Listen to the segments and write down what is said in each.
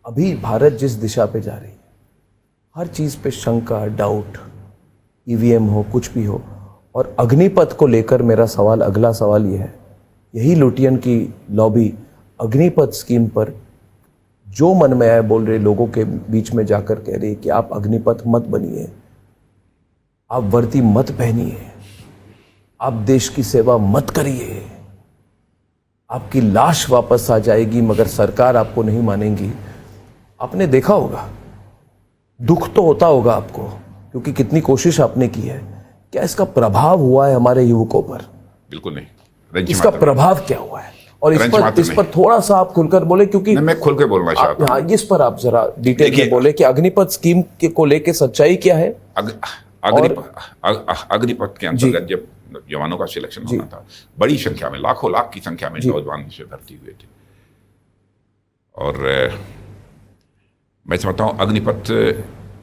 अभी भारत जिस दिशा पे जा रही है, हर चीज़ पे शंका, डाउट, ईवीएम हो, कुछ भी हो। और अग्निपथ को लेकर मेरा सवाल, अगला सवाल ये है, यही लुटियन की लॉबी अग्निपथ स्कीम पर जो मन में आए बोल रहे, लोगों के बीच में जाकर कह रही है कि आप अग्निपथ मत बनिए, आप वर्दी मत पहनिए, आप देश की सेवा मत करिए, आपकी लाश वापस आ जाएगी मगर सरकार आपको नहीं मानेगी। आपने देखा होगा, दुख तो होता होगा आपको, क्योंकि कितनी कोशिश आपने की है। क्या इसका प्रभाव हुआ है हमारे युवकों पर? बिल्कुल नहीं। इसका प्रभाव क्या हुआ है? और इस पर थोड़ा सा आप खुलकर बोले, क्योंकि मैं खुल के बोलना चाहता हूं। हाँ, इस पर आप जरा डिटेल में बोले कि अग्निपथ स्कीम को लेके सच्चाई क्या है। अग्निपथ के अंतर्गत जब जवानों का सिलेक्शन होना था, बड़ी संख्या में, लाखों लाख की संख्या में नौजवान इसमें भर्ती हुए थे। और मैं समझता हूँ अग्निपथ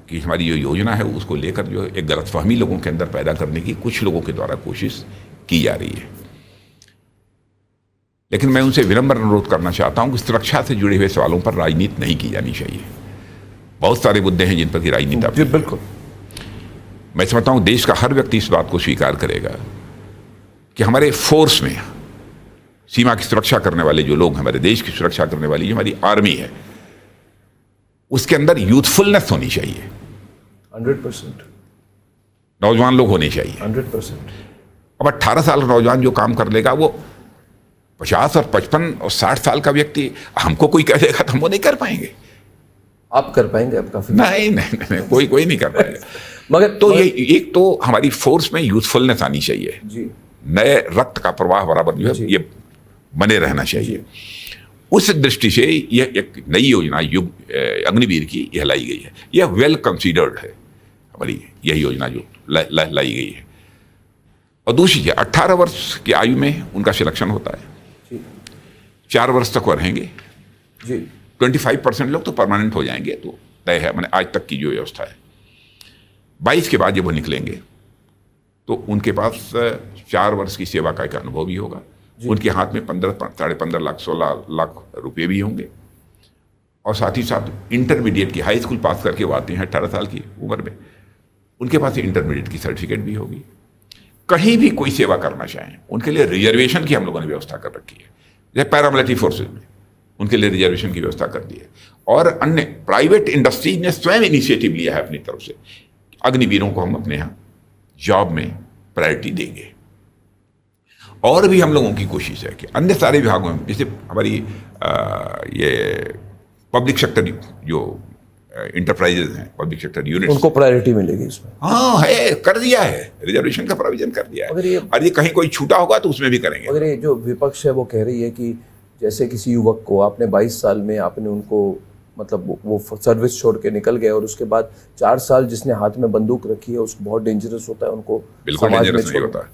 की हमारी जो योजना है उसको लेकर जो एक गलतफहमी लोगों के अंदर पैदा करने की कुछ लोगों के द्वारा कोशिश की जा रही है। लेकिन मैं उनसे विनम्र अनुरोध करना चाहता हूं कि सुरक्षा से जुड़े हुए सवालों पर राजनीति नहीं की जानी चाहिए। बहुत सारे मुद्दे हैं जिन पर की राजनीति। बिल्कुल, मैं समझता हूं देश का हर व्यक्ति इस बात को स्वीकार करेगा कि हमारे फोर्स में सीमा की सुरक्षा करने वाले जो लोग, हमारे देश की सुरक्षा करने वाली जो हमारी आर्मी है, उसके अंदर यूथफुलनेस होनी चाहिए। 100% नौजवान लोग होने चाहिए। 100%। अब 18 साल का नौजवान जो काम कर लेगा, वो 50 और 55 और 60 साल का व्यक्ति हमको कोई कह देगा तो हम वो नहीं कर पाएंगे। आप कर पाएंगे? आप काफी नहीं, कोई नहीं कर पाएगा। मगर ये एक तो हमारी फोर्स में यूथफुलनेस आनी चाहिए जी, नए रक्त का प्रवाह बराबर जो है ये बने रहना चाहिए। उस दृष्टि से यह एक नई योजना अग्निवीर की यह लाई गई है। यह वेल कंसीडर्ड है हमारी यह योजना जो लाई गई है। और दूसरी है 18 वर्ष की आयु में उनका सिलेक्शन होता है, 4 वर्ष तक वो रहेंगे जी। 25% लोग तो परमानेंट हो जाएंगे, तो तय है। मैंने आज तक की जो व्यवस्था है, 22 के बाद जब वो निकलेंगे तो उनके पास 4 वर्ष की सेवा का एक अनुभव भी होगा। उनके हाथ में 15.5 लाख 16 लाख रुपए भी होंगे। और साथ ही साथ इंटरमीडिएट की, हाई स्कूल पास करके वो आते हैं 18 साल की उम्र में, उनके पास इंटरमीडिएट की सर्टिफिकेट भी होगी। कहीं भी कोई सेवा करना चाहें उनके लिए रिजर्वेशन की हम लोगों ने व्यवस्था कर रखी है। जैसे पैरामिलिट्री फोर्सेज में उनके लिए रिजर्वेशन की व्यवस्था कर दी है। और अन्य प्राइवेट इंडस्ट्रीज ने स्वयं इनिशिएटिव लिया है अपनी तरफ से, अग्निवीरों को हम अपने यहाँ जॉब में प्रायोरिटी देंगे। और भी हम लोगों की कोशिश है कि अन्य सारे विभागों में, जैसे हमारी ये पब्लिक सेक्टर जो इंटरप्राइजेज हैं, पब्लिक सेक्टर यूनिट, उनको प्रायोरिटी मिलेगी इसमें। हाँ है, कर दिया है, रिजर्वेशन का प्रोविजन कर दिया है। और ये कहीं कोई छूटा होगा तो उसमें भी करेंगे। अगर ये जो विपक्ष है वो कह रही है कि जैसे किसी युवक को आपने 22 साल में आपने उनको, मतलब वो सर्विस छोड़ के निकल गए और उसके बाद 4 साल जिसने हाथ में बंदूक रखी है उसको बहुत डेंजरस होता है, उनको बिल्कुल डेंजरस नहीं होता।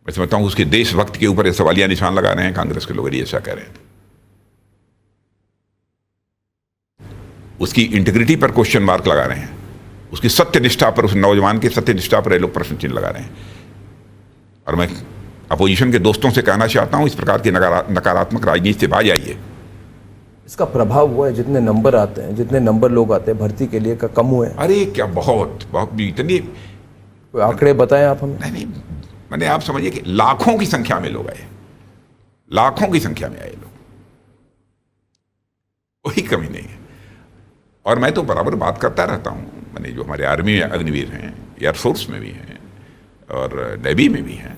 मैं समझता हूँ उसके देशभक्त के ऊपर सवालिया निशान लगा रहे हैं कांग्रेस के लोग, ऐसा कह रहे हैं। उसकी इंटीग्रिटी पर क्वेश्चन मार्क लगा रहे हैं, उसकी सत्यनिष्ठा पर, उस नौजवान की सत्यनिष्ठा पर ये लोग प्रश्न चिन्ह लगा रहे हैं। और मैं अपोजिशन के दोस्तों से कहना चाहता हूं, इस प्रकार की नकारात्मक राजनीति से बाज आइए। इसका प्रभाव हुआ है, जितने नंबर आते हैं, जितने नंबर लोग आते हैं भर्ती के लिए, का कम हुए हैं? अरे क्या, बहुत इतनी, कोई आंकड़े बताएं आप हमें। नहीं, मैंने, आप समझिए कि लाखों की संख्या में लोग आए, लाखों की संख्या में आए लोग, कोई कमी नहीं है। और मैं तो बराबर बात करता रहता हूँ, मैंने जो हमारे आर्मी में अग्निवीर हैं, एयरफोर्स में भी हैं और नेवी में भी हैं,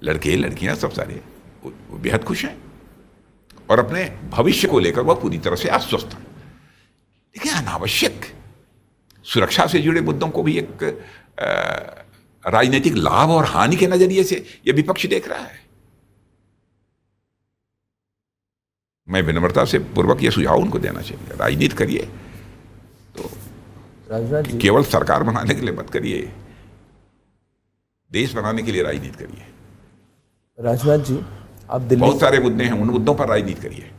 लड़के लड़कियां सब सारे वो बेहद खुश हैं और अपने भविष्य को लेकर वह पूरी तरह से आश्वस्त हैं। देखिए, अनावश्यक सुरक्षा से जुड़े मुद्दों को भी एक राजनीतिक लाभ और हानि के नजरिए से यह विपक्ष देख रहा है। मैं विनम्रता से पूर्वक यह सुझाव उनको देना चाहिए, राजनीति करिए तो राजनाथ जी, केवल सरकार बनाने के लिए मत करिए, देश बनाने के लिए राजनीति करिए। राजनाथ जी, आप दिल्ली, बहुत सारे मुद्दे हैं, उन मुद्दों पर राजनीति करिए।